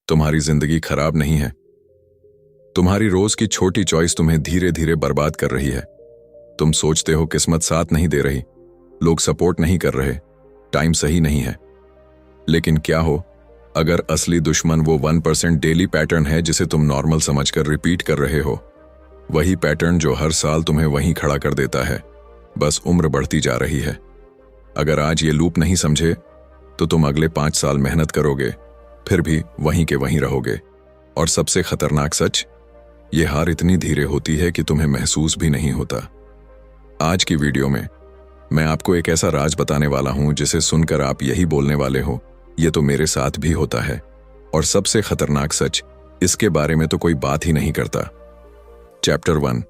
तुम्हारी जिंदगी खराब नहीं है। तुम्हारी रोज की छोटी चॉइस तुम्हें धीरे धीरे बर्बाद कर रही है। तुम सोचते हो किस्मत साथ नहीं दे रही, लोग सपोर्ट नहीं कर रहे, टाइम सही नहीं है। लेकिन क्या हो अगर असली दुश्मन वो 1% डेली पैटर्न है जिसे तुम नॉर्मल समझकर रिपीट कर रहे हो, वही पैटर्न जो हर साल तुम्हें वहीं खड़ा कर देता है, बस उम्र बढ़ती जा रही है। अगर आज ये लूप नहीं समझे तो तुम अगले 5 साल मेहनत करोगे, फिर भी वहीं के वहीं रहोगे। और सबसे खतरनाक सच, ये हार इतनी धीरे होती है कि तुम्हें महसूस भी नहीं होता। आज की वीडियो में मैं आपको एक ऐसा राज बताने वाला हूं जिसे सुनकर आप यही बोलने वाले हो, ये तो मेरे साथ भी होता है। और सबसे खतरनाक सच, इसके बारे में तो कोई बात ही नहीं करता। Chapter 1,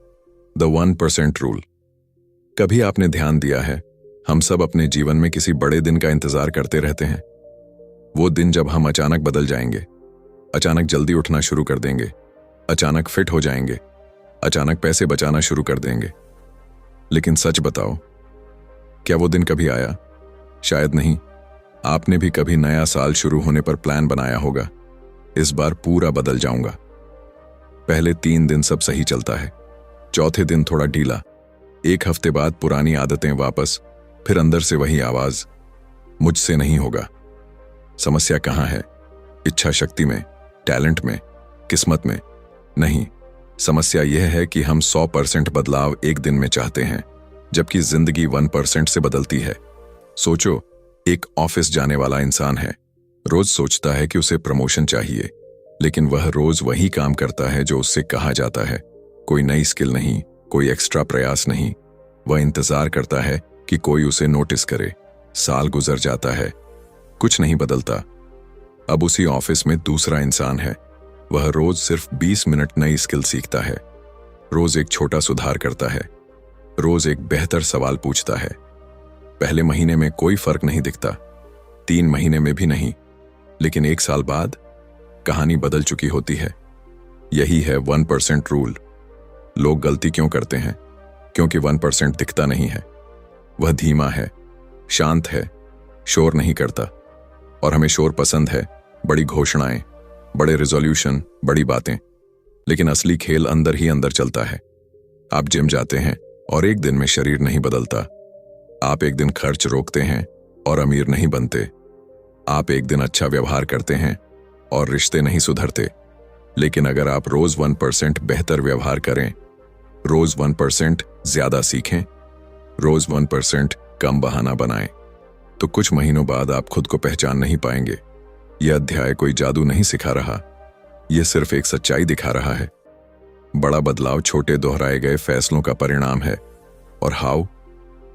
the 1% rule. कभी आपने ध्यान दिया है, हम सब अपने जीवन में किसी बड़े दिन का इंतजार करते रहते हैं। वो दिन जब हम अचानक बदल जाएंगे, अचानक जल्दी उठना शुरू कर देंगे, अचानक फिट हो जाएंगे, अचानक पैसे बचाना शुरू कर देंगे। लेकिन सच बताओ, क्या वो दिन कभी आया? शायद नहीं। आपने भी कभी नया साल शुरू होने पर प्लान बनाया होगा, इस बार पूरा बदल जाऊंगा। पहले 3 दिन सब सही चलता है, चौथे दिन थोड़ा ढीला, 1 हफ्ते बाद पुरानी आदतें वापस, फिर अंदर से वही आवाज, मुझसे नहीं होगा। समस्या कहाँ है? इच्छा शक्ति में, टैलेंट में, किस्मत में नहीं। समस्या यह है कि हम 100% बदलाव एक दिन में चाहते हैं, जबकि जिंदगी 1% से बदलती है। सोचो, एक ऑफिस जाने वाला इंसान है, रोज सोचता है कि उसे प्रमोशन चाहिए, लेकिन वह रोज वही काम करता है जो उससे कहा जाता है। कोई नई स्किल नहीं, कोई एक्स्ट्रा प्रयास नहीं। वह इंतजार करता है कि कोई उसे नोटिस करे। साल गुजर जाता है, कुछ नहीं बदलता। अब उसी ऑफिस में दूसरा इंसान है। वह रोज सिर्फ 20 मिनट नई स्किल सीखता है, रोज एक छोटा सुधार करता है, रोज एक बेहतर सवाल पूछता है। पहले महीने में कोई फर्क नहीं दिखता, 3 महीने में भी नहीं, लेकिन 1 साल बाद कहानी बदल चुकी होती है। यही है 1% रूल। लोग गलती क्यों करते हैं? क्योंकि 1% दिखता नहीं है। वह धीमा है, शांत है, शोर नहीं करता। और हमें शोर पसंद है, बड़ी घोषणाएं, बड़े रिजोल्यूशन, बड़ी बातें। लेकिन असली खेल अंदर ही अंदर चलता है। आप जिम जाते हैं और एक दिन में शरीर नहीं बदलता। आप एक दिन खर्च रोकते हैं और अमीर नहीं बनते। आप एक दिन अच्छा व्यवहार करते हैं और रिश्ते नहीं सुधरते। लेकिन अगर आप रोज 1% बेहतर व्यवहार करें, रोज 1% ज्यादा सीखें, रोज 1% कम बहाना बनाएं, तो कुछ महीनों बाद आप खुद को पहचान नहीं पाएंगे। यह अध्याय कोई जादू नहीं सिखा रहा, यह सिर्फ एक सच्चाई दिखा रहा है। बड़ा बदलाव छोटे दोहराए गए फैसलों का परिणाम है। और हाउ?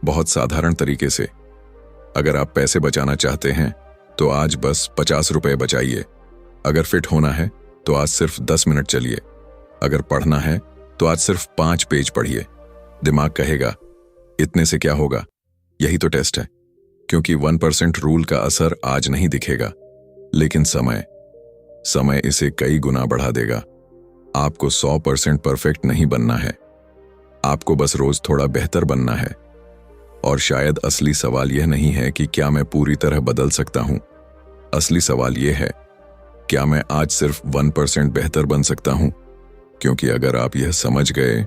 बहुत साधारण तरीके से। अगर आप पैसे बचाना चाहते हैं तो आज बस 50 रुपए बचाइए। अगर फिट होना है तो आज सिर्फ 10 मिनट चलिए। अगर पढ़ना है तो आज सिर्फ 5 पेज पढ़िए। दिमाग कहेगा, इतने से क्या होगा? यही तो टेस्ट है। क्योंकि 1% रूल का असर आज नहीं दिखेगा, लेकिन समय इसे कई गुना बढ़ा देगा। आपको 100% परफेक्ट नहीं बनना है, आपको बस रोज थोड़ा बेहतर बनना है। और शायद असली सवाल यह नहीं है कि क्या मैं पूरी तरह बदल सकता हूं। असली सवाल यह है, क्या मैं आज सिर्फ 1% बेहतर बन सकता हूं? क्योंकि अगर आप यह समझ गए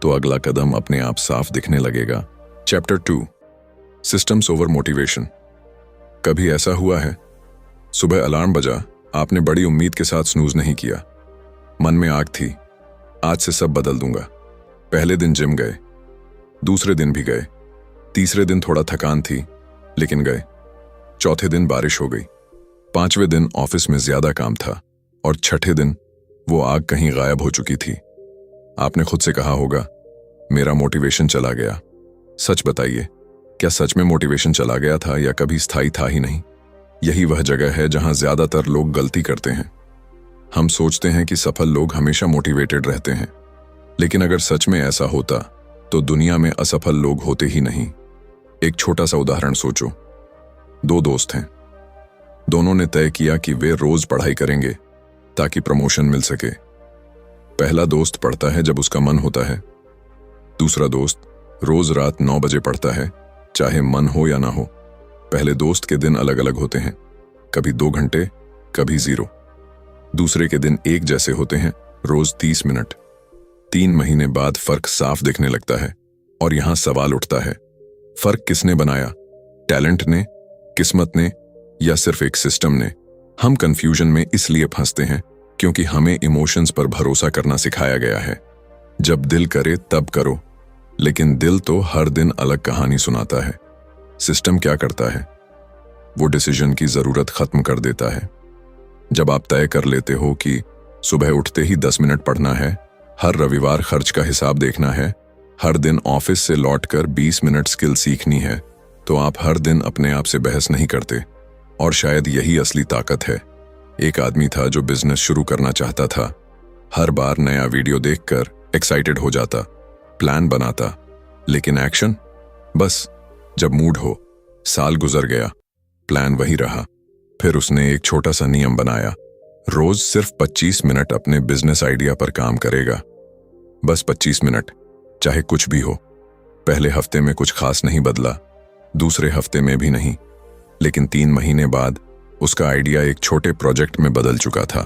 तो अगला कदम अपने आप साफ दिखने लगेगा। Chapter 2, systems over motivation. कभी ऐसा हुआ है, सुबह अलार्म बजा, आपने बड़ी उम्मीद के साथ स्नूज नहीं किया, मन में आग थी, आज से सब बदल दूंगा। पहले दिन जिम गए, दूसरे दिन भी गए, तीसरे दिन थोड़ा थकान थी लेकिन गए, चौथे दिन बारिश हो गई, 5वें दिन ऑफिस में ज्यादा काम था और छठे दिन वो आग कहीं गायब हो चुकी थी। आपने खुद से कहा होगा, मेरा मोटिवेशन चला गया। सच बताइए, क्या सच में मोटिवेशन चला गया था या कभी स्थायी था ही नहीं? यही वह जगह है जहां ज्यादातर लोग गलती करते हैं। हम सोचते हैं कि सफल लोग हमेशा मोटिवेटेड रहते हैं, लेकिन अगर सच में ऐसा होता तो दुनिया में असफल लोग होते ही नहीं। एक छोटा सा उदाहरण सोचो। 2 दोस्त हैं, दोनों ने तय किया कि वे रोज पढ़ाई करेंगे ताकि प्रमोशन मिल सके। पहला दोस्त पढ़ता है जब उसका मन होता है, दूसरा दोस्त रोज रात 9 बजे पढ़ता है, चाहे मन हो या ना हो। पहले दोस्त के दिन अलग अलग होते हैं, कभी 2 घंटे, कभी 0। दूसरे के दिन एक जैसे होते हैं, रोज 30 मिनट। 3 महीने बाद फर्क साफ दिखने लगता है और यहां सवाल उठता है, फर्क किसने बनाया? टैलेंट ने, किस्मत ने, या सिर्फ एक सिस्टम ने? हम कंफ्यूजन में इसलिए फंसते हैं क्योंकि हमें इमोशंस पर भरोसा करना सिखाया गया है। जब दिल करे तब करो, लेकिन दिल तो हर दिन अलग कहानी सुनाता है। सिस्टम क्या करता है? वो डिसीजन की जरूरत खत्म कर देता है। जब आप तय कर लेते हो कि सुबह उठते ही 10 मिनट पढ़ना है, हर रविवार खर्च का हिसाब देखना है, हर दिन ऑफिस से लौटकर 20 मिनट स्किल सीखनी है, तो आप हर दिन अपने आप से बहस नहीं करते। और शायद यही असली ताकत है। एक आदमी था जो बिजनेस शुरू करना चाहता था। हर बार नया वीडियो देखकर एक्साइटेड हो जाता, प्लान बनाता, लेकिन एक्शन? बस जब मूड हो। साल गुजर गया, प्लान वही रहा। फिर उसने एक छोटा सा नियम बनाया, रोज सिर्फ 25 मिनट अपने बिजनेस आइडिया पर काम करेगा। बस 25 मिनट, चाहे कुछ भी हो। पहले हफ्ते में कुछ खास नहीं बदला, दूसरे हफ्ते में भी नहीं, लेकिन 3 महीने बाद उसका आइडिया एक छोटे प्रोजेक्ट में बदल चुका था।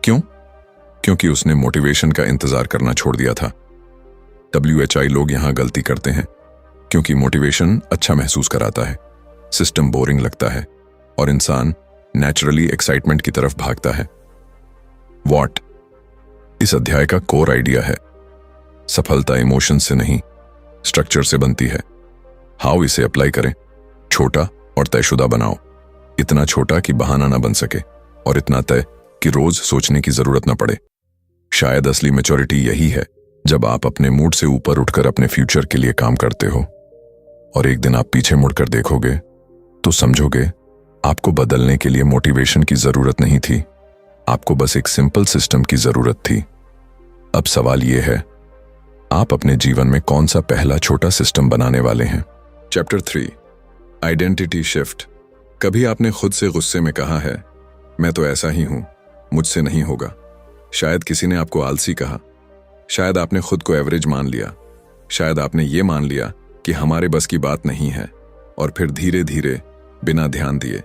क्यों? क्योंकि उसने मोटिवेशन का इंतजार करना छोड़ दिया था। WHI लोग यहां गलती करते हैं क्योंकि मोटिवेशन अच्छा महसूस कराता है, सिस्टम बोरिंग लगता है और इंसान नेचुरली एक्साइटमेंट की तरफ भागता है। व्हाट इस अध्याय का कोर आइडिया है। सफलता इमोशन से नहीं, स्ट्रक्चर से बनती है। हाउ इसे अप्लाई करें? छोटा और तयशुदा बनाओ। इतना छोटा कि बहाना ना बन सके, और इतना तय कि रोज सोचने की जरूरत ना पड़े। शायद असली मैच्योरिटी यही है, जब आप अपने मूड से ऊपर उठकर अपने फ्यूचर के लिए काम करते हो और एक दिन आप पीछे मुड़कर देखोगे तो समझोगे आपको बदलने के लिए मोटिवेशन की जरूरत नहीं थी, आपको बस एक सिंपल सिस्टम की जरूरत थी। अब सवाल यह है, आप अपने जीवन में कौन सा पहला छोटा सिस्टम बनाने वाले हैं? Chapter 3, identity shift. कभी आपने खुद से गुस्से में कहा है, मैं तो ऐसा ही हूं, मुझसे नहीं होगा? शायद किसी ने आपको आलसी कहा, शायद आपने खुद को एवरेज मान लिया, शायद आपने ये मान लिया कि हमारे बस की बात नहीं है, और फिर धीरे धीरे बिना ध्यान दिए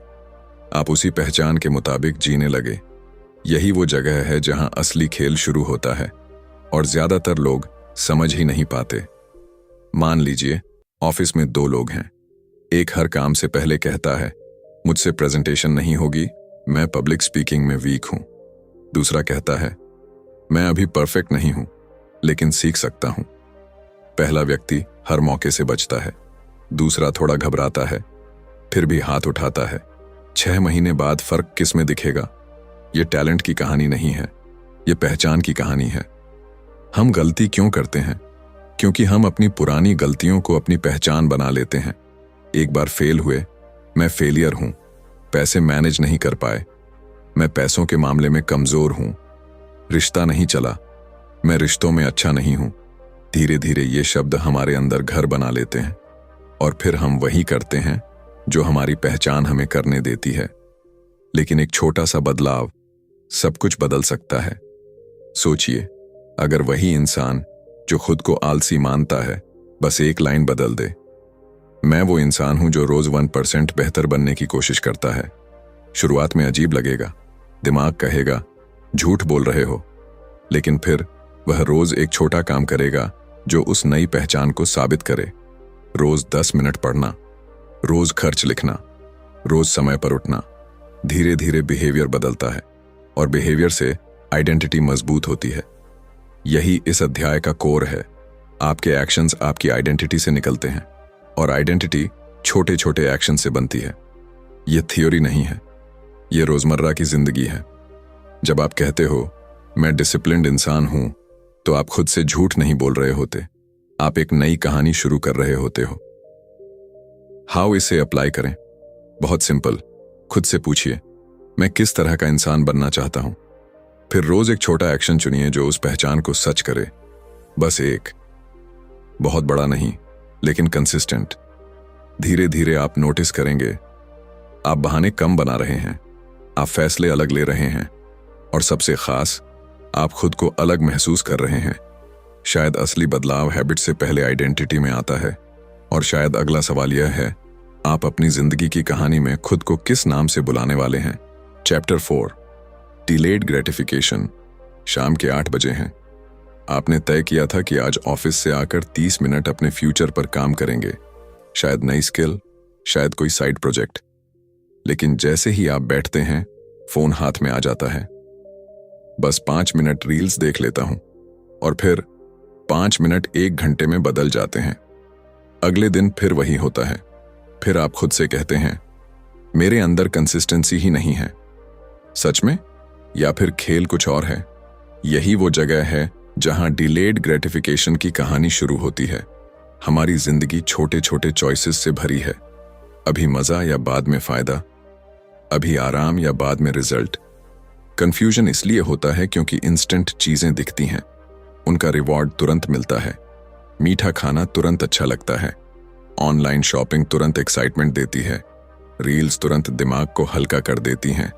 आप उसी पहचान के मुताबिक जीने लगे। यही वो जगह है जहां असली खेल शुरू होता है और ज्यादातर लोग समझ ही नहीं पाते। मान लीजिए ऑफिस में 2 लोग हैं। एक हर काम से पहले कहता है, मुझसे प्रेजेंटेशन नहीं होगी, मैं पब्लिक स्पीकिंग में वीक हूं। दूसरा कहता है, मैं अभी परफेक्ट नहीं हूं, लेकिन सीख सकता हूं। पहला व्यक्ति हर मौके से बचता है, दूसरा थोड़ा घबराता है, फिर भी हाथ उठाता है। 6 महीने बाद फर्क किस में दिखेगा? ये टैलेंट की कहानी नहीं है, ये पहचान की कहानी है। हम गलती क्यों करते हैं? क्योंकि हम अपनी पुरानी गलतियों को अपनी पहचान बना लेते हैं। एक बार फेल हुए, मैं फेलियर हूं, पैसे मैनेज नहीं कर पाए, मैं पैसों के मामले में कमजोर हूं, रिश्ता नहीं चला, मैं रिश्तों में अच्छा नहीं हूं। धीरे धीरे ये शब्द हमारे अंदर घर बना लेते हैं और फिर हम वही करते हैं जो हमारी पहचान हमें करने देती है। लेकिन एक छोटा सा बदलाव सब कुछ बदल सकता है। सोचिए, अगर वही इंसान जो खुद को आलसी मानता है बस एक लाइन बदल दे, मैं वो इंसान हूं जो रोज 1% बेहतर बनने की कोशिश करता है। शुरुआत में अजीब लगेगा, दिमाग कहेगा झूठ बोल रहे हो, लेकिन फिर वह रोज एक छोटा काम करेगा जो उस नई पहचान को साबित करे। रोज 10 मिनट पढ़ना, रोज खर्च लिखना, रोज समय पर उठना। धीरे धीरे बिहेवियर बदलता है और बिहेवियर से आइडेंटिटी मजबूत होती है। यही इस अध्याय का कोर है। आपके एक्शंस आपकी आइडेंटिटी से निकलते हैं और आइडेंटिटी छोटे छोटे एक्शन से बनती है। यह थ्योरी नहीं है, यह रोजमर्रा की जिंदगी है। जब आप कहते हो मैं डिसिप्लिन्ड इंसान हूं, तो आप खुद से झूठ नहीं बोल रहे होते, आप एक नई कहानी शुरू कर रहे होते हो। हाउ इसे अप्लाई करें? बहुत सिंपल। खुद से पूछिए, मैं किस तरह का इंसान बनना चाहता हूं। फिर रोज एक छोटा एक्शन चुनिए जो उस पहचान को सच करे। बस एक, बहुत बड़ा नहीं, लेकिन कंसिस्टेंट। धीरे धीरे आप नोटिस करेंगे आप बहाने कम बना रहे हैं, आप फैसले अलग ले रहे हैं, और सबसे खास, आप खुद को अलग महसूस कर रहे हैं। शायद असली बदलाव हैबिट से पहले आइडेंटिटी में आता है। और शायद अगला सवाल यह है, आप अपनी जिंदगी की कहानी में खुद को किस नाम से बुलाने वाले हैं? Chapter 4, delayed gratification. शाम के 8 बजे हैं। आपने तय किया था कि आज ऑफिस से आकर 30 मिनट अपने फ्यूचर पर काम करेंगे, शायद नई स्किल, शायद कोई साइड प्रोजेक्ट। लेकिन जैसे ही आप बैठते हैं, फोन हाथ में आ जाता है। बस 5 मिनट रील्स देख लेता हूं और फिर 5 मिनट 1 घंटे में बदल जाते हैं। अगले दिन फिर वही होता है। फिर आप खुद से कहते हैं, मेरे अंदर कंसिस्टेंसी ही नहीं है। सच में? या फिर खेल कुछ और है? यही वो जगह है जहां डिलेड ग्रेटिफिकेशन की कहानी शुरू होती है। हमारी जिंदगी छोटे छोटे चॉइसेस से भरी है। अभी मजा या बाद में फायदा, अभी आराम या बाद में रिजल्ट। कंफ्यूजन इसलिए होता है क्योंकि इंस्टेंट चीजें दिखती हैं, उनका रिवॉर्ड तुरंत मिलता है। मीठा खाना तुरंत अच्छा लगता है, ऑनलाइन शॉपिंग तुरंत एक्साइटमेंट देती है, रील्स तुरंत दिमाग को हल्का कर देती हैं।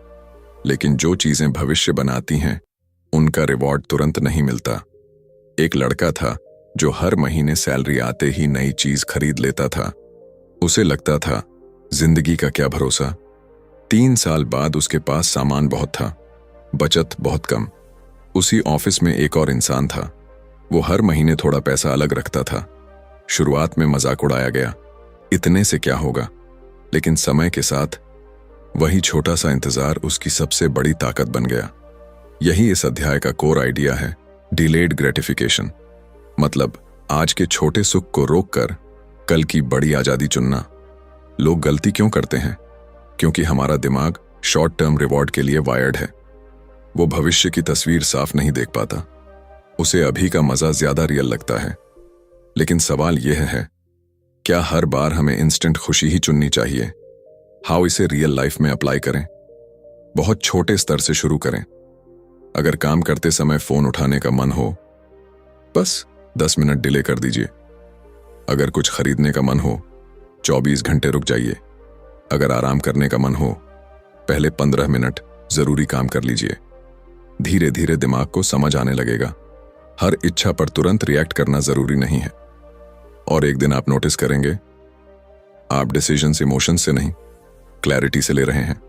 लेकिन जो चीजें भविष्य बनाती हैं, उनका रिवॉर्ड तुरंत नहीं मिलता। एक लड़का था जो हर महीने सैलरी आते ही नई चीज खरीद लेता था। उसे लगता था, जिंदगी का क्या भरोसा। 3 साल बाद उसके पास सामान बहुत था, बचत बहुत कम। उसी ऑफिस में एक और इंसान था। वो हर महीने थोड़ा पैसा अलग रखता था। शुरुआत में मजाक उड़ाया गया, इतने से क्या होगा। लेकिन समय के साथ वही छोटा सा इंतजार उसकी सबसे बड़ी ताकत बन गया। यही इस अध्याय का कोर आइडिया है, डिलेड ग्रेटिफिकेशन। मतलब आज के छोटे सुख को रोककर कल की बड़ी आजादी चुनना। लोग गलती क्यों करते हैं? क्योंकि हमारा दिमाग शॉर्ट टर्म रिवॉर्ड के लिए वायर्ड है। वो भविष्य की तस्वीर साफ नहीं देख पाता। उसे अभी का मजा ज्यादा रियल लगता है। लेकिन सवाल यह है, क्या हर बार हमें इंस्टेंट खुशी ही चुननी चाहिए? हाउ इसे रियल लाइफ में अप्लाई करें? बहुत छोटे स्तर से शुरू करें। अगर काम करते समय फोन उठाने का मन हो, बस 10 मिनट डिले कर दीजिए। अगर कुछ खरीदने का मन हो, 24 घंटे रुक जाइए। अगर आराम करने का मन हो, पहले 15 मिनट जरूरी काम कर लीजिए। धीरे धीरे दिमाग को समझ आने लगेगा, हर इच्छा पर तुरंत रिएक्ट करना जरूरी नहीं है। और एक दिन आप नोटिस करेंगे, आप डिसीजंस इमोशन से नहीं, क्लैरिटी से ले रहे हैं।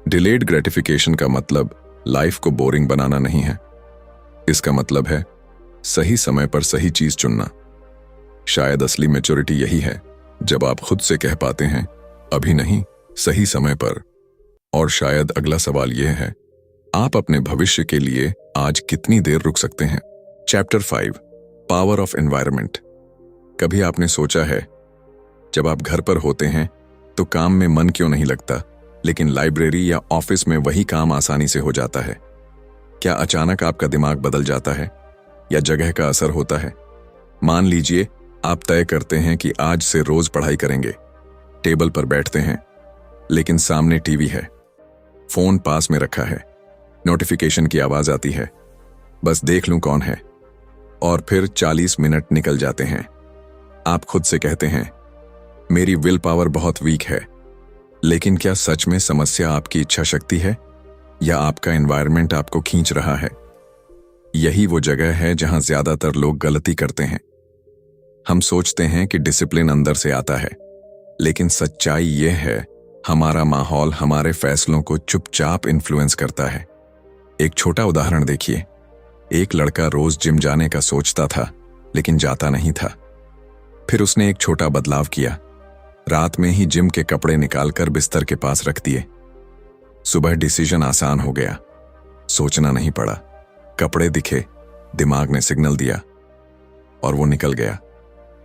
डिलेड ग्रेटिफिकेशन का मतलब लाइफ को बोरिंग बनाना नहीं है। इसका मतलब है सही समय पर सही चीज चुनना। शायद असली मैच्योरिटी यही है, जब आप खुद से कह पाते हैं, अभी नहीं, सही समय पर। और शायद अगला सवाल यह है, आप अपने भविष्य के लिए आज कितनी देर रुक सकते हैं? Chapter 5, power of environment. कभी आपने सोचा है, जब आप घर पर होते हैं तो काम में मन क्यों नहीं लगता, लेकिन लाइब्रेरी या ऑफिस में वही काम आसानी से हो जाता है? क्या अचानक आपका दिमाग बदल जाता है या जगह का असर होता है? मान लीजिए आप तय करते हैं कि आज से रोज पढ़ाई करेंगे। टेबल पर बैठते हैं, लेकिन सामने टीवी है, फोन पास में रखा है, नोटिफिकेशन की आवाज आती है, बस देख लूं कौन है। और फिर 40 मिनट निकल जाते हैं। आप खुद से कहते हैं, मेरी विल पावर बहुत वीक है। लेकिन क्या सच में समस्या आपकी इच्छा शक्ति है या आपका एनवायरनमेंट आपको खींच रहा है? यही वो जगह है जहां ज्यादातर लोग गलती करते हैं। हम सोचते हैं कि डिसिप्लिन अंदर से आता है, लेकिन सच्चाई यह है, हमारा माहौल हमारे फैसलों को चुपचाप इन्फ्लुएंस करता है। एक छोटा उदाहरण देखिए। एक लड़का रोज जिम जाने का सोचता था, लेकिन जाता नहीं था। फिर उसने एक छोटा बदलाव किया। रात में ही जिम के कपड़े निकालकर बिस्तर के पास रख दिए। सुबह डिसीजन आसान हो गया, सोचना नहीं पड़ा। कपड़े दिखे, दिमाग ने सिग्नल दिया और वो निकल गया।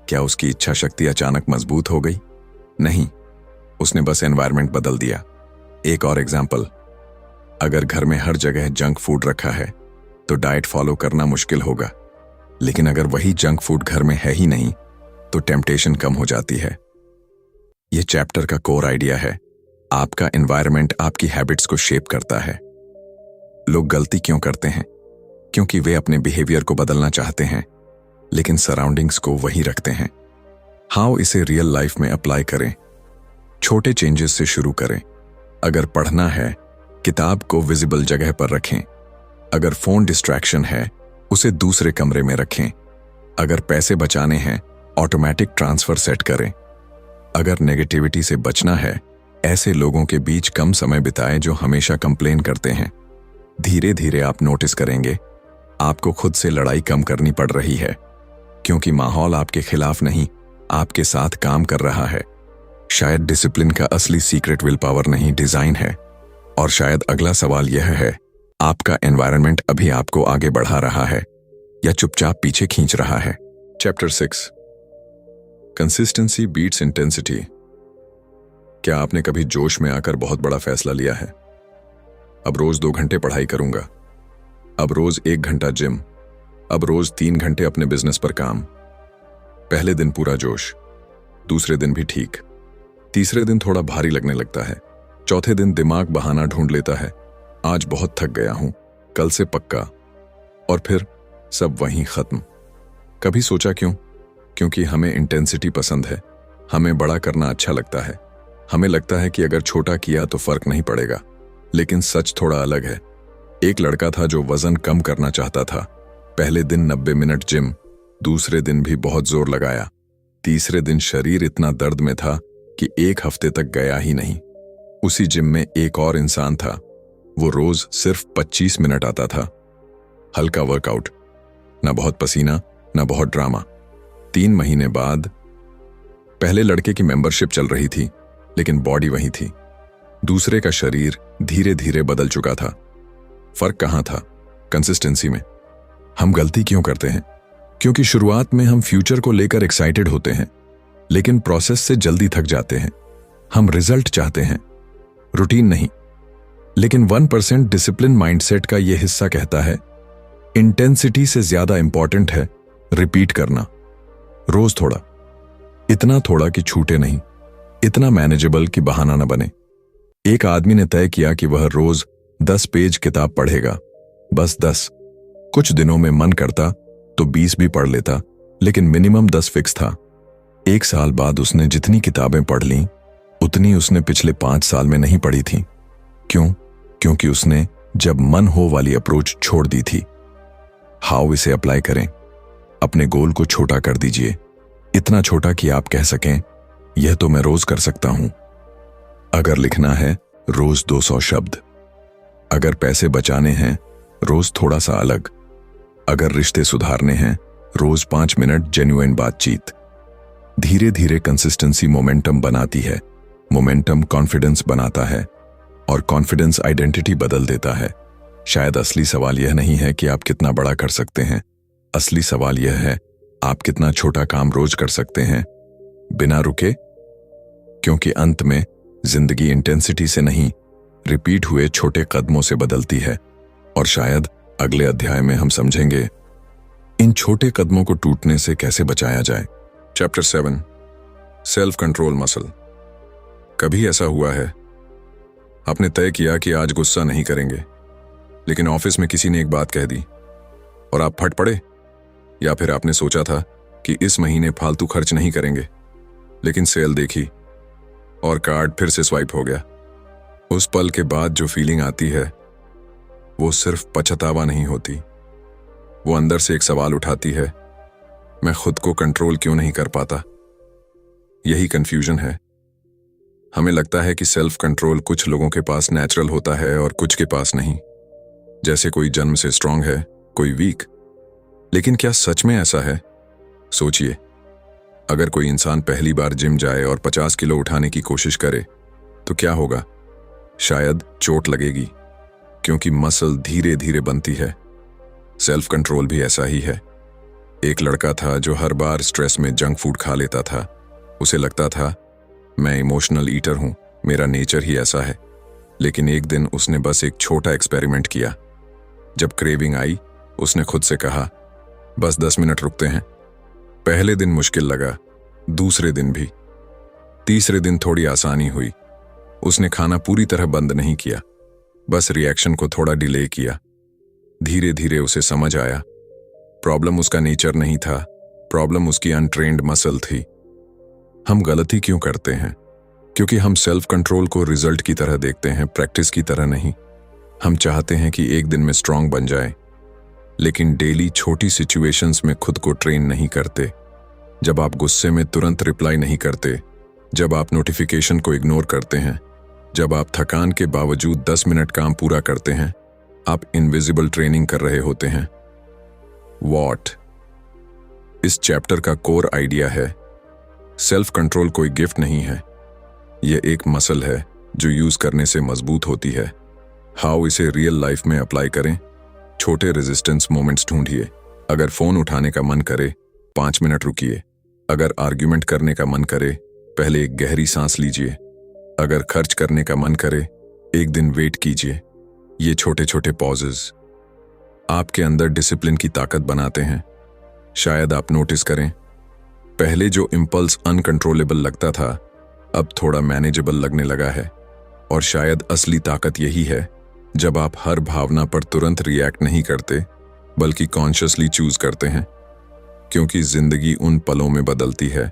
क्या उसकी इच्छा शक्ति अचानक मजबूत हो गई? नहीं, उसने बस एनवायरनमेंट बदल दिया। एक और एग्जाम्पल, अगर घर में हर जगह जंक फूड रखा है तो डाइट फॉलो करना मुश्किल होगा। लेकिन अगर वही जंक फूड घर में है ही नहीं तो टेम्पटेशन कम हो जाती है। यह चैप्टर का कोर आइडिया है, आपका एनवायरनमेंट आपकी हैबिट्स को शेप करता है। लोग गलती क्यों करते हैं? क्योंकि वे अपने बिहेवियर को बदलना चाहते हैं, लेकिन सराउंडिंग्स को वही रखते हैं। हाउ इसे रियल लाइफ में अप्लाई करें? छोटे चेंजेस से शुरू करें। अगर पढ़ना है, किताब को विजिबल जगह पर रखें। अगर फोन डिस्ट्रैक्शन है, उसे दूसरे कमरे में रखें। अगर पैसे बचाने हैं, ऑटोमेटिक ट्रांसफर सेट करें। अगर नेगेटिविटी से बचना है, ऐसे लोगों के बीच कम समय बिताएं जो हमेशा कंप्लेन करते हैं। धीरे धीरे आप नोटिस करेंगे आपको खुद से लड़ाई कम करनी पड़ रही है, क्योंकि माहौल आपके खिलाफ नहीं, आपके साथ काम कर रहा है। शायद डिसिप्लिन का असली सीक्रेट विल पावर नहीं, डिजाइन है। और शायद अगला सवाल यह है, आपका एनवायरनमेंट अभी आपको आगे बढ़ा रहा है या चुपचाप पीछे खींच रहा है। Chapter 6, consistency beats intensity. क्या आपने कभी जोश में आकर बहुत बड़ा फैसला लिया है? अब रोज 2 घंटे पढ़ाई करूंगा, अब रोज 1 घंटा जिम, अब रोज 3 घंटे अपने बिजनेस पर काम। पहले दिन पूरा जोश, दूसरे दिन भी ठीक, तीसरे दिन थोड़ा भारी लगने लगता है, चौथे दिन दिमाग बहाना ढूंढ लेता है, आज बहुत थक गया हूं, कल से पक्का। और फिर सब वहीं खत्म। कभी सोचा क्यों? क्योंकि हमें इंटेंसिटी पसंद है, हमें बड़ा करना अच्छा लगता है, हमें लगता है कि अगर छोटा किया तो फर्क नहीं पड़ेगा। लेकिन सच थोड़ा अलग है। एक लड़का था जो वजन कम करना चाहता था। पहले दिन 90 मिनट जिम, दूसरे दिन भी बहुत जोर लगाया, तीसरे दिन शरीर इतना दर्द में था कि 1 हफ्ते तक गया ही नहीं। उसी जिम में एक और इंसान था, वो रोज सिर्फ 25 मिनट आता था। हल्का वर्कआउट, ना बहुत पसीना, ना बहुत ड्रामा। 3 महीने बाद पहले लड़के की मेंबरशिप चल रही थी, लेकिन बॉडी वही थी। दूसरे का शरीर धीरे धीरे बदल चुका था। फर्क कहां था? कंसिस्टेंसी में। हम गलती क्यों करते हैं? क्योंकि शुरुआत में हम फ्यूचर को लेकर एक्साइटेड होते हैं, लेकिन प्रोसेस से जल्दी थक जाते हैं। हम रिजल्ट चाहते हैं, रूटीन नहीं। लेकिन 1% डिसिप्लिन माइंडसेट का यह हिस्सा कहता है, इंटेंसिटी से ज्यादा इंपॉर्टेंट है रिपीट करना। रोज थोड़ा, इतना थोड़ा कि छूटे नहीं, इतना मैनेजेबल कि बहाना न बने। एक आदमी ने तय किया कि वह रोज 10 पेज किताब पढ़ेगा, बस 10। कुछ दिनों में मन करता तो 20 भी पढ़ लेता, लेकिन मिनिमम 10 फिक्स था। 1 साल बाद उसने जितनी किताबें पढ़ लीं, उतनी उसने पिछले 5 साल में नहीं पढ़ी थी। क्यों? क्योंकि उसने जब मन हो वाली अप्रोच छोड़ दी थी। हाउ इसे अप्लाई करें? अपने गोल को छोटा कर दीजिए, इतना छोटा कि आप कह सकें, यह तो मैं रोज कर सकता हूं। अगर लिखना है, रोज 200 शब्द। अगर पैसे बचाने हैं, रोज थोड़ा सा अलग। अगर रिश्ते सुधारने हैं, रोज 5 मिनट जेन्युइन बातचीत। धीरे धीरे कंसिस्टेंसी मोमेंटम बनाती है, मोमेंटम कॉन्फिडेंस बनाता है, और कॉन्फिडेंस आइडेंटिटी बदल देता है। शायद असली सवाल यह नहीं है कि आप कितना बड़ा कर सकते हैं, असली सवाल यह है आप कितना छोटा काम रोज कर सकते हैं बिना रुके। क्योंकि अंत में जिंदगी इंटेंसिटी से नहीं, रिपीट हुए छोटे कदमों से बदलती है। और शायद अगले अध्याय में हम समझेंगे इन छोटे कदमों को टूटने से कैसे बचाया जाए। Chapter 7, self control muscle. कभी ऐसा हुआ है, आपने तय किया कि आज गुस्सा नहीं करेंगे, लेकिन ऑफिस में किसी ने एक बात कह दी और आप फट पड़े? या फिर आपने सोचा था कि इस महीने फालतू खर्च नहीं करेंगे, लेकिन सेल देखी और कार्ड फिर से स्वाइप हो गया। उस पल के बाद जो फीलिंग आती है वो सिर्फ पछतावा नहीं होती, वो अंदर से एक सवाल उठाती है, मैं खुद को कंट्रोल क्यों नहीं कर पाता। यही कंफ्यूजन है। हमें लगता है कि सेल्फ कंट्रोल कुछ लोगों के पास नेचुरल होता है और कुछ के पास नहीं, जैसे कोई जन्म से स्ट्रांग है, कोई वीक। लेकिन क्या सच में ऐसा है? सोचिए, अगर कोई इंसान पहली बार जिम जाए और 50 किलो उठाने की कोशिश करे तो क्या होगा? शायद चोट लगेगी, क्योंकि मसल धीरे धीरे बनती है। सेल्फ कंट्रोल भी ऐसा ही है। एक लड़का था जो हर बार स्ट्रेस में जंक फूड खा लेता था। उसे लगता था मैं इमोशनल ईटर हूं, मेरा नेचर ही ऐसा है। लेकिन एक दिन उसने बस एक छोटा एक्सपेरिमेंट किया। जब क्रेविंग आई, उसने खुद से कहा, बस 10 मिनट रुकते हैं। पहले दिन मुश्किल लगा, दूसरे दिन भी, तीसरे दिन थोड़ी आसानी हुई। उसने खाना पूरी तरह बंद नहीं किया, बस रिएक्शन को थोड़ा डिले किया। धीरे धीरे उसे समझ आया, प्रॉब्लम उसका नेचर नहीं था, प्रॉब्लम उसकी अनट्रेन्ड मसल थी। हम गलती क्यों करते हैं? क्योंकि हम सेल्फ कंट्रोल को रिजल्ट की तरह देखते हैं, प्रैक्टिस की तरह नहीं। हम चाहते हैं कि एक दिन में स्ट्रांग बन जाए, लेकिन डेली छोटी सिचुएशंस में खुद को ट्रेन नहीं करते। जब आप गुस्से में तुरंत रिप्लाई नहीं करते, जब आप नोटिफिकेशन को इग्नोर करते हैं, जब आप थकान के बावजूद 10 मिनट काम पूरा करते हैं, आप इनविजिबल ट्रेनिंग कर रहे होते हैं। वॉट? इस चैप्टर का कोर आइडिया है, सेल्फ कंट्रोल कोई गिफ्ट नहीं है, यह एक मसल है जो यूज करने से मजबूत होती है। हाउ इसे रियल लाइफ में अप्लाई करें? छोटे रेजिस्टेंस मोमेंट्स ढूंढिए। अगर फोन उठाने का मन करे 5 मिनट रुकिए। अगर आर्ग्यूमेंट करने का मन करे पहले एक गहरी सांस लीजिए। अगर खर्च करने का मन करे 1 दिन वेट कीजिए। ये छोटे छोटे पॉजेज आपके अंदर डिसिप्लिन की ताकत बनाते हैं। शायद आप नोटिस करें, पहले जो इम्पल्स अनकंट्रोलेबल लगता था अब थोड़ा मैनेजेबल लगने लगा है। और शायद असली ताकत यही है जब आप हर भावना पर तुरंत रिएक्ट नहीं करते बल्कि कॉन्शियसली चूज करते हैं। क्योंकि जिंदगी उन पलों में बदलती है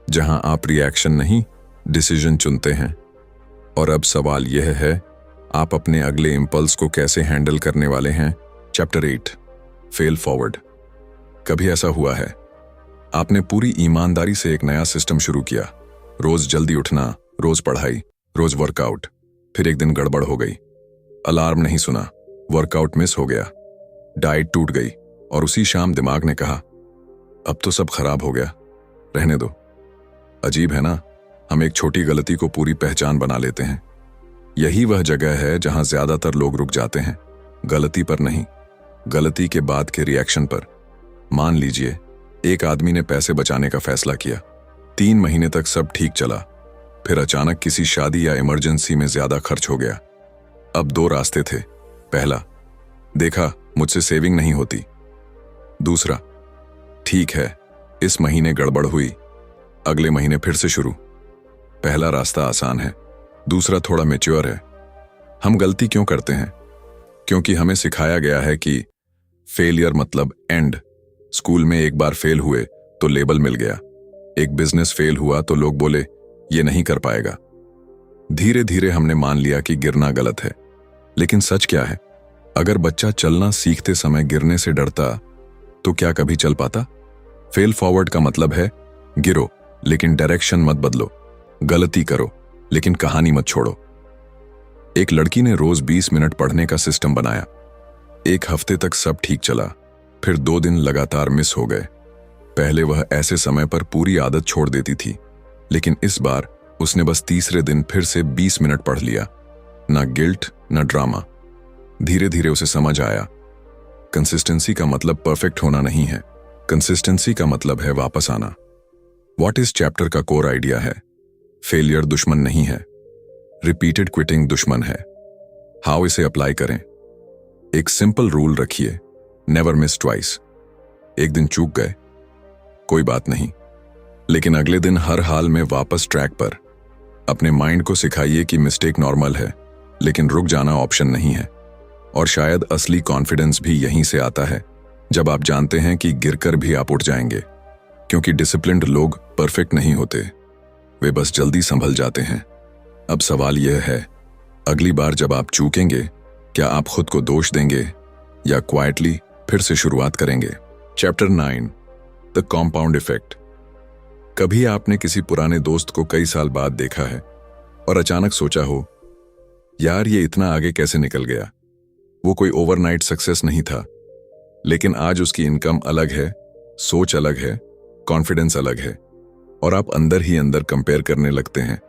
जहां आप रिएक्शन नहीं, डिसीजन चुनते हैं। और अब सवाल यह है, आप अपने अगले इम्पल्स को कैसे हैंडल करने वाले हैं? Chapter 8, fail forward. कभी ऐसा हुआ है आपने पूरी ईमानदारी से एक नया सिस्टम शुरू किया, रोज जल्दी उठना, रोज पढ़ाई, रोज वर्कआउट, फिर एक दिन गड़बड़ हो गई, अलार्म नहीं सुना, वर्कआउट मिस हो गया, डाइट टूट गई और उसी शाम दिमाग ने कहा अब तो सब खराब हो गया, रहने दो। अजीब है ना, हम एक छोटी गलती को पूरी पहचान बना लेते हैं। यही वह जगह है जहां ज्यादातर लोग रुक जाते हैं, गलती पर नहीं, गलती के बाद के रिएक्शन पर। मान लीजिए एक आदमी ने पैसे बचाने का फैसला किया, 3 महीने तक सब ठीक चला, फिर अचानक किसी शादी या इमरजेंसी में ज्यादा खर्च हो गया। अब 2 रास्ते थे। पहला, देखा मुझसे सेविंग नहीं होती। दूसरा, ठीक है इस महीने गड़बड़ हुई, अगले महीने फिर से शुरू। पहला रास्ता आसान है, दूसरा थोड़ा मैच्योर है। हम गलती क्यों करते हैं? क्योंकि हमें सिखाया गया है कि फेलियर मतलब एंड। स्कूल में एक बार फेल हुए तो लेबल मिल गया, एक बिजनेस फेल हुआ तो लोग बोले ये नहीं कर पाएगा। धीरे धीरे हमने मान लिया कि गिरना गलत है। लेकिन सच क्या है? अगर बच्चा चलना सीखते समय गिरने से डरता तो क्या कभी चल पाता? फेल फॉरवर्ड का मतलब है गिरो लेकिन डायरेक्शन मत बदलो, गलती करो लेकिन कहानी मत छोड़ो। एक लड़की ने रोज 20 मिनट पढ़ने का सिस्टम बनाया। 1 हफ्ते तक सब ठीक चला, फिर 2 दिन लगातार मिस हो गए। पहले वह ऐसे समय पर पूरी आदत छोड़ देती थी, लेकिन इस बार उसने बस तीसरे दिन फिर से 20 मिनट पढ़ लिया। ना गिल्ट ना ड्रामा। धीरे धीरे उसे समझ आया, कंसिस्टेंसी का मतलब परफेक्ट होना नहीं है, कंसिस्टेंसी का मतलब है वापस आना। व्हाट इस चैप्टर का कोर आइडिया है, फेलियर दुश्मन नहीं है, रिपीटेड क्विटिंग दुश्मन है। हाउ इसे अप्लाई करें? एक सिंपल रूल रखिए, नेवर मिस ट्वाइस। एक दिन चूक गए, कोई बात नहीं, लेकिन अगले दिन हर हाल में वापस ट्रैक पर। अपने माइंड को सिखाइए कि मिस्टेक नॉर्मल है, लेकिन रुक जाना ऑप्शन नहीं है। और शायद असली कॉन्फिडेंस भी यहीं से आता है, जब आप जानते हैं कि गिरकर भी आप उठ जाएंगे। क्योंकि डिसिप्लिन्ड लोग परफेक्ट नहीं होते, वे बस जल्दी संभल जाते हैं। अब सवाल यह है, अगली बार जब आप चूकेंगे क्या आप खुद को दोष देंगे या क्वाइटली फिर से शुरुआत करेंगे? Chapter 9, the compound effect. कभी आपने किसी पुराने दोस्त को कई साल बाद देखा है और अचानक सोचा हो, यार ये इतना आगे कैसे निकल गया? वो कोई ओवरनाइट सक्सेस नहीं था, लेकिन आज उसकी इनकम अलग है, सोच अलग है, कॉन्फिडेंस अलग है, और आप अंदर ही अंदर कंपेयर करने लगते हैं।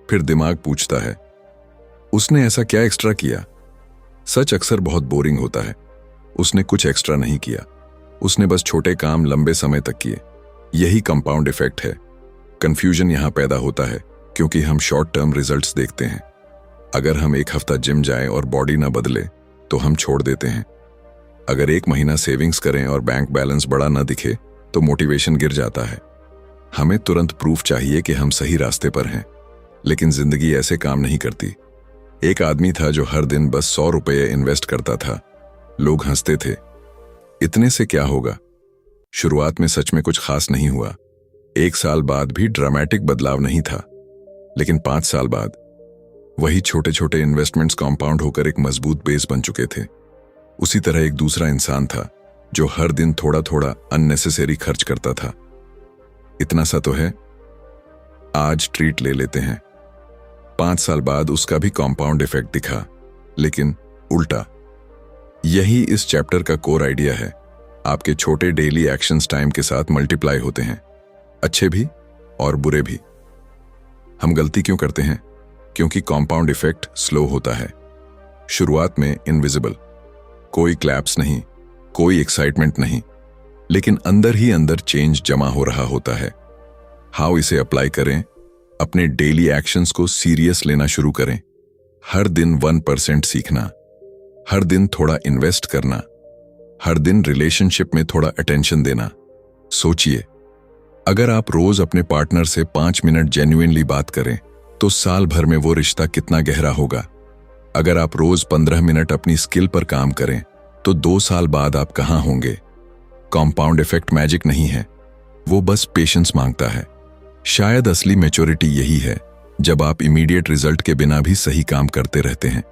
फिर दिमाग पूछता है, उसने ऐसा क्या एक्स्ट्रा किया? सच अक्सर बहुत बोरिंग होता है। उसने कुछ एक्स्ट्रा नहीं किया, उसने बस छोटे काम लंबे समय तक किए। यही कंपाउंड इफेक्ट है। कंफ्यूजन यहां पैदा होता है क्योंकि हम शॉर्ट टर्म रिजल्ट्स देखते हैं। अगर हम 1 हफ्ता जिम जाएं और बॉडी ना बदले तो हम छोड़ देते हैं। अगर 1 महीना सेविंग्स करें और बैंक बैलेंस बड़ा ना दिखे तो मोटिवेशन गिर जाता है। हमें तुरंत प्रूफ चाहिए कि हम सही रास्ते पर हैं, लेकिन जिंदगी ऐसे काम नहीं करती। एक आदमी था जो हर दिन बस 100 रुपये इन्वेस्ट करता था। लोग हंसते थे, इतने से क्या होगा? शुरुआत में सच में कुछ खास नहीं हुआ। 1 साल बाद भी ड्रामेटिक बदलाव नहीं था, लेकिन 5 साल बाद वही छोटे छोटे इन्वेस्टमेंट्स कंपाउंड होकर एक मजबूत बेस बन चुके थे। उसी तरह एक दूसरा इंसान था जो हर दिन थोड़ा थोड़ा अननेसेसरी खर्च करता था। इतना सा तो है, आज ट्रीट ले लेते हैं। 5 साल बाद उसका भी कंपाउंड इफेक्ट दिखा, लेकिन उल्टा। यही इस चैप्टर का कोर आइडिया है। आपके छोटे डेली एक्शंस टाइम के साथ मल्टीप्लाई होते हैं, अच्छे भी और बुरे भी। हम गलती क्यों करते हैं? क्योंकि कॉम्पाउंड इफेक्ट स्लो होता है। शुरुआत में इनविजिबल, कोई क्लैप्स नहीं, कोई एक्साइटमेंट नहीं, लेकिन अंदर ही अंदर चेंज जमा हो रहा होता है। हाउ इसे अप्लाई करें? अपने डेली एक्शंस को सीरियस लेना शुरू करें। हर दिन 1% सीखना, हर दिन थोड़ा इन्वेस्ट करना, हर दिन रिलेशनशिप में थोड़ा अटेंशन देना। सोचिए, अगर आप रोज अपने पार्टनर से 5 मिनट जेन्युइनली बात करें तो साल भर में वो रिश्ता कितना गहरा होगा। अगर आप रोज 15 मिनट अपनी स्किल पर काम करें तो 2 साल बाद आप कहां होंगे। कॉम्पाउंड इफेक्ट मैजिक नहीं है, वो बस पेशेंस मांगता है। शायद असली मैच्योरिटी यही है, जब आप इमीडिएट रिजल्ट के बिना भी सही काम करते रहते हैं।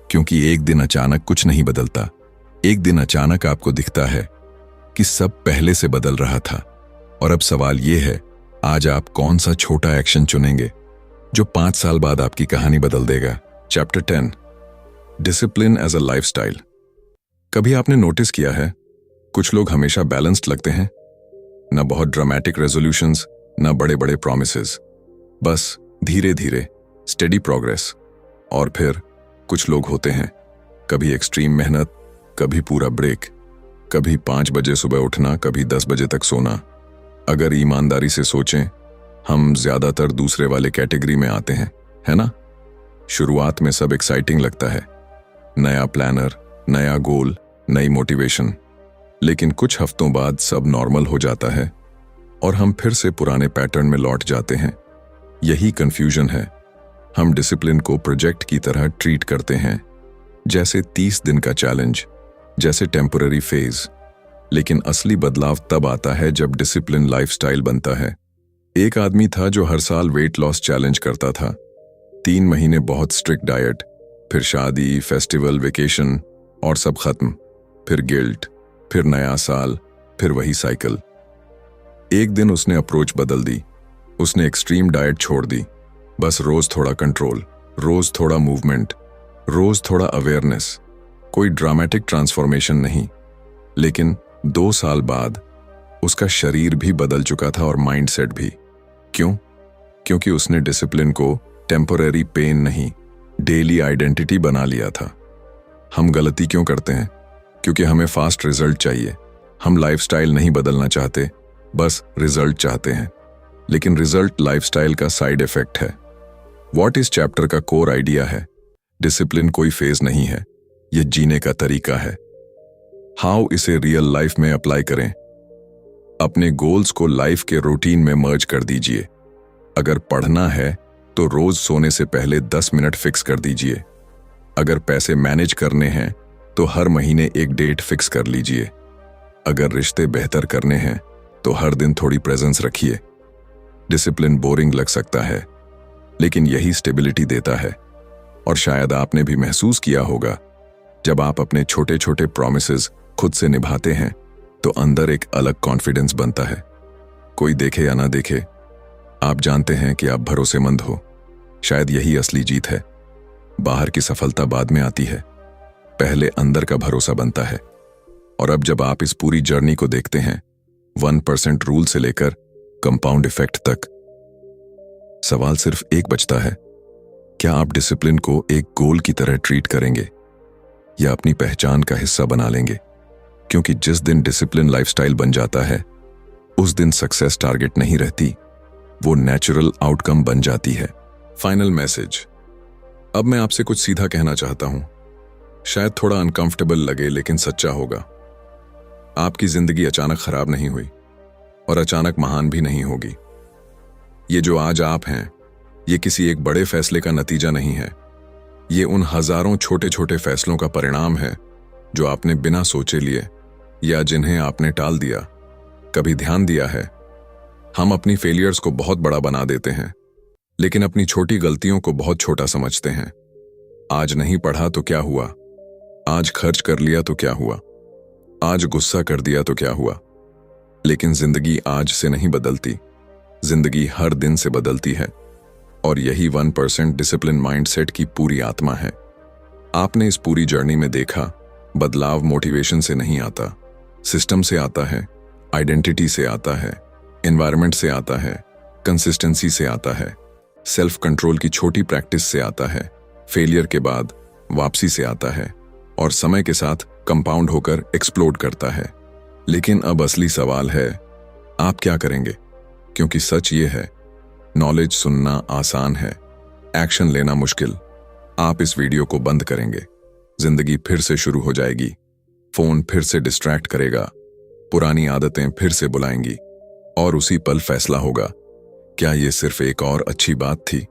क्योंकि एक दिन अचानक कुछ नहीं बदलता। एक दिन अचानक आपको दिखता है कि सब पहले से बदल रहा था। और अब सवाल यह है, आज आप कौन सा छोटा एक्शन चुनेंगे जो 5 साल बाद आपकी कहानी बदल देगा। Chapter 10, discipline as a lifestyle. कभी आपने नोटिस किया है, कुछ लोग हमेशा बैलेंस्ड लगते हैं, न बहुत ड्रामेटिक रेजोल्यूशंस, न बड़े बड़े प्रॉमिसेस, बस धीरे धीरे स्टेडी प्रोग्रेस। और फिर कुछ लोग होते हैं, कभी एक्सट्रीम मेहनत, कभी पूरा ब्रेक, कभी 5 बजे सुबह उठना, कभी 10 बजे तक सोना। अगर ईमानदारी से सोचें, हम ज्यादातर दूसरे वाले कैटेगरी में आते हैं, है ना? शुरुआत में सब एक्साइटिंग लगता है, नया प्लानर, नया गोल, नई मोटिवेशन। लेकिन कुछ हफ्तों बाद सब नॉर्मल हो जाता है और हम फिर से पुराने पैटर्न में लौट जाते हैं। यही कंफ्यूजन है। हम डिसिप्लिन को प्रोजेक्ट की तरह ट्रीट करते हैं, जैसे 30 दिन का चैलेंज, जैसे टेम्पररी फेज। लेकिन असली बदलाव तब आता है जब डिसिप्लिन लाइफस्टाइल बनता है। एक आदमी था जो हर साल वेट लॉस चैलेंज करता था। 3 महीने बहुत स्ट्रिक्ट डाइट, फिर शादी, फेस्टिवल, वेकेशन और सब खत्म। फिर गिल्ट, फिर नया साल, फिर वही साइकिल। एक दिन उसने अप्रोच बदल दी। उसने एक्सट्रीम डाइट छोड़ दी। बस रोज थोड़ा कंट्रोल, रोज थोड़ा मूवमेंट, रोज थोड़ा अवेयरनेस। कोई ड्रामेटिक ट्रांसफॉर्मेशन नहीं। लेकिन 2 साल बाद उसका शरीर भी बदल चुका था और माइंडसेट भी। क्यों? क्योंकि उसने डिसिप्लिन को टेम्पररी पेन नहीं, डेली आइडेंटिटी बना लिया था। हम गलती क्यों करते हैं? क्योंकि हमें फास्ट रिजल्ट चाहिए। हम लाइफस्टाइल नहीं बदलना चाहते, बस रिजल्ट चाहते हैं। लेकिन रिजल्ट लाइफस्टाइल का साइड इफेक्ट है। व्हाट इस चैप्टर का कोर आइडिया है, डिसिप्लिन कोई फेज नहीं है, यह जीने का तरीका है। हाउ इसे रियल लाइफ में अप्लाई करें? अपने गोल्स को लाइफ के रूटीन में मर्ज कर दीजिए। अगर पढ़ना है तो रोज सोने से पहले 10 मिनट फिक्स कर दीजिए। अगर पैसे मैनेज करने हैं तो हर महीने एक डेट फिक्स कर लीजिए। अगर रिश्ते बेहतर करने हैं तो हर दिन थोड़ी प्रेजेंस रखिए। डिसिप्लिन बोरिंग लग सकता है, लेकिन यही स्टेबिलिटी देता है। और शायद आपने भी महसूस किया होगा, जब आप अपने छोटे छोटे प्रॉमिसेस खुद से निभाते हैं तो अंदर एक अलग कॉन्फिडेंस बनता है। कोई देखे या ना देखे, आप जानते हैं कि आप भरोसेमंद हो। शायद यही असली जीत है। बाहर की सफलता बाद में आती है, पहले अंदर का भरोसा बनता है। और अब जब आप इस पूरी जर्नी को देखते हैं, 1% रूल से लेकर कंपाउंड इफेक्ट तक, सवाल सिर्फ एक बचता है, क्या आप डिसिप्लिन को एक गोल की तरह ट्रीट करेंगे या अपनी पहचान का हिस्सा बना लेंगे? क्योंकि जिस दिन डिसिप्लिन लाइफस्टाइल बन जाता है, उस दिन सक्सेस टारगेट नहीं रहती, वो नेचुरल आउटकम बन जाती है। Final message. अब मैं आपसे कुछ सीधा कहना चाहता हूं, शायद थोड़ा अनकंफर्टेबल लगे लेकिन सच्चा होगा। आपकी जिंदगी अचानक खराब नहीं हुई और अचानक महान भी नहीं होगी। ये जो आज आप हैं, ये किसी एक बड़े फैसले का नतीजा नहीं है। ये उन हजारों छोटे छोटे फैसलों का परिणाम है जो आपने बिना सोचे लिए या जिन्हें आपने टाल दिया। कभी ध्यान दिया है, हम अपनी फेलियर्स को बहुत बड़ा बना देते हैं, लेकिन अपनी छोटी गलतियों को बहुत छोटा समझते हैं। आज नहीं पढ़ा तो क्या हुआ, आज खर्च कर लिया तो क्या हुआ, आज गुस्सा कर दिया तो क्या हुआ। लेकिन जिंदगी आज से नहीं बदलती, जिंदगी हर दिन से बदलती है। और यही 1% डिसिप्लिन माइंडसेट की पूरी आत्मा है। आपने इस पूरी जर्नी में देखा, बदलाव मोटिवेशन से नहीं आता, सिस्टम से आता है, आइडेंटिटी से आता है, एनवायरनमेंट से आता है, कंसिस्टेंसी से आता है, सेल्फ कंट्रोल की छोटी प्रैक्टिस से आता है, फेलियर के बाद वापसी से आता है और समय के साथ कंपाउंड होकर एक्सप्लोड करता है। लेकिन अब असली सवाल है, आप क्या करेंगे? क्योंकि सच ये है, नॉलेज सुनना आसान है, एक्शन लेना मुश्किल। आप इस वीडियो को बंद करेंगे, जिंदगी फिर से शुरू हो जाएगी, फोन फिर से डिस्ट्रैक्ट करेगा, पुरानी आदतें फिर से बुलाएंगी और उसी पल फैसला होगा, क्या ये सिर्फ एक और अच्छी बात थी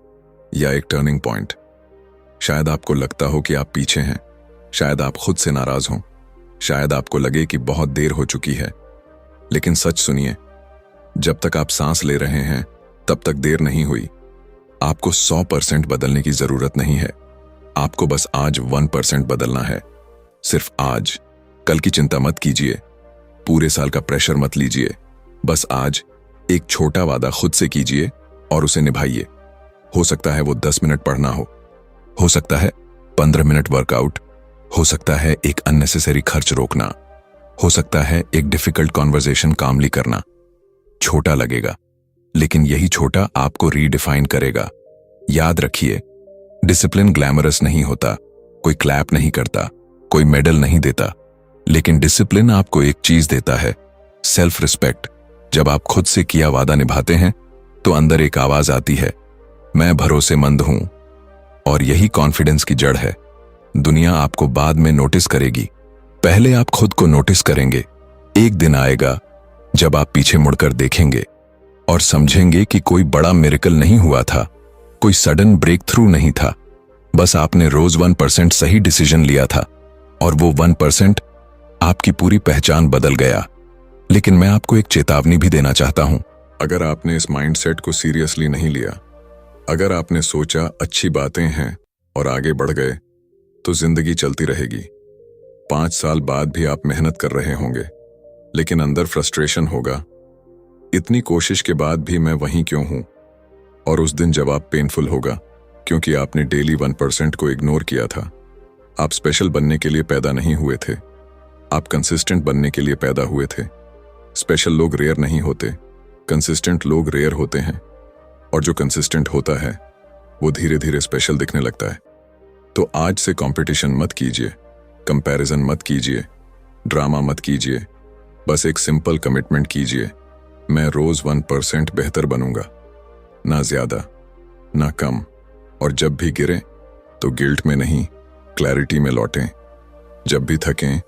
या एक टर्निंग पॉइंट। शायद आपको लगता हो कि आप पीछे हैं, शायद आप खुद से नाराज हों, शायद आपको लगे कि बहुत देर हो चुकी है। लेकिन सच सुनिए, जब तक आप सांस ले रहे हैं तब तक देर नहीं हुई। आपको 100% बदलने की जरूरत नहीं है, आपको बस आज 1% बदलना है। सिर्फ आज। कल की चिंता मत कीजिए, पूरे साल का प्रेशर मत लीजिए। बस आज एक छोटा वादा खुद से कीजिए और उसे निभाइए। हो सकता है वो 10 मिनट पढ़ना हो सकता है 15 मिनट वर्कआउट, हो सकता है एक अननेसेसरी खर्च रोकना, हो सकता है एक डिफिकल्ट कॉन्वर्सेशन कामली करना। छोटा लगेगा, लेकिन यही छोटा आपको रीडिफाइन करेगा। याद रखिए, डिसिप्लिन ग्लैमरस नहीं होता, कोई क्लैप नहीं करता, कोई मेडल नहीं देता, लेकिन डिसिप्लिन आपको एक चीज देता है, सेल्फ रिस्पेक्ट। जब आप खुद से किया वादा निभाते हैं तो अंदर एक आवाज आती है, मैं भरोसेमंद हूं। और यही कॉन्फिडेंस की जड़ है। दुनिया आपको बाद में नोटिस करेगी, पहले आप खुद को नोटिस करेंगे। एक दिन आएगा जब आप पीछे मुड़कर देखेंगे और समझेंगे कि कोई बड़ा मिरेकल नहीं हुआ था, कोई सडन ब्रेक थ्रू नहीं था, बस आपने रोज 1% सही डिसीजन लिया था और वो 1% आपकी पूरी पहचान बदल गया। लेकिन मैं आपको एक चेतावनी भी देना चाहता हूं। अगर आपने इस माइंडसेट को सीरियसली नहीं लिया, अगर आपने सोचा अच्छी बातें हैं और आगे बढ़ गए, तो जिंदगी चलती रहेगी। 5 साल बाद भी आप मेहनत कर रहे होंगे, लेकिन अंदर फ्रस्ट्रेशन होगा, इतनी कोशिश के बाद भी मैं वहीं क्यों हूं। और उस दिन जवाब पेनफुल होगा, क्योंकि आपने डेली 1% को इग्नोर किया था। आप स्पेशल बनने के लिए पैदा नहीं हुए थे, आप कंसिस्टेंट बनने के लिए पैदा हुए थे। स्पेशल लोग रेयर नहीं होते, कंसिस्टेंट लोग रेयर होते हैं। और जो कंसिस्टेंट होता है वो धीरे धीरे स्पेशल दिखने लगता है। तो आज से कंपटीशन मत कीजिए, कंपैरिजन मत कीजिए, ड्रामा मत कीजिए। बस एक सिंपल कमिटमेंट कीजिए, मैं रोज 1% बेहतर बनूंगा, ना ज्यादा ना कम। और जब भी गिरे तो गिल्ट में नहीं, क्लैरिटी में लौटें। जब भी थकें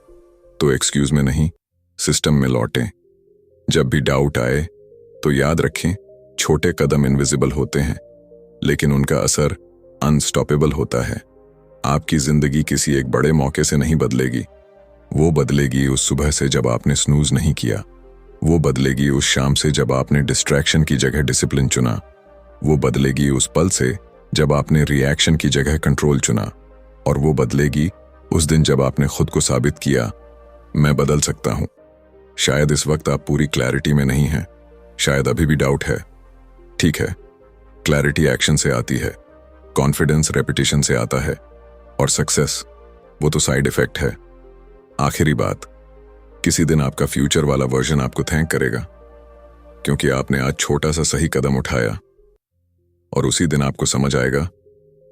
तो एक्सक्यूज में नहीं, सिस्टम में लौटें। जब भी डाउट आए तो याद रखें, छोटे कदम इनविजिबल होते हैं, लेकिन उनका असर अनस्टॉपेबल होता है। आपकी जिंदगी किसी एक बड़े मौके से नहीं बदलेगी, वो बदलेगी उस सुबह से जब आपने स्नूज नहीं किया, वो बदलेगी उस शाम से जब आपने डिस्ट्रैक्शन की जगह डिसिप्लिन चुना, वो बदलेगी उस पल से जब आपने रिएक्शन की जगह कंट्रोल चुना, और वो बदलेगी उस दिन जब आपने खुद को साबित किया, मैं बदल सकता हूं। शायद इस वक्त आप पूरी क्लैरिटी में नहीं हैं, शायद अभी भी डाउट है। ठीक है, क्लैरिटी एक्शन से आती है, कॉन्फिडेंस रेपिटेशन से आता है, और सक्सेस वो तो साइड इफेक्ट है। आखिरी बात, किसी दिन आपका फ्यूचर वाला वर्जन आपको थैंक करेगा, क्योंकि आपने आज छोटा सा सही कदम उठाया। और उसी दिन आपको समझ आएगा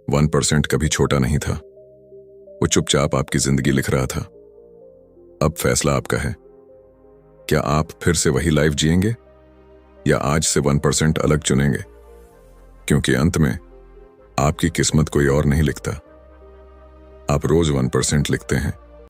1% कभी छोटा नहीं था, वो चुपचाप आपकी जिंदगी लिख रहा था। अब फैसला आपका है, क्या आप फिर से वही लाइफ जिएंगे या आज से 1% अलग चुनेंगे? क्योंकि अंत में आपकी किस्मत कोई और नहीं लिखता, आप रोज 1% लिखते हैं।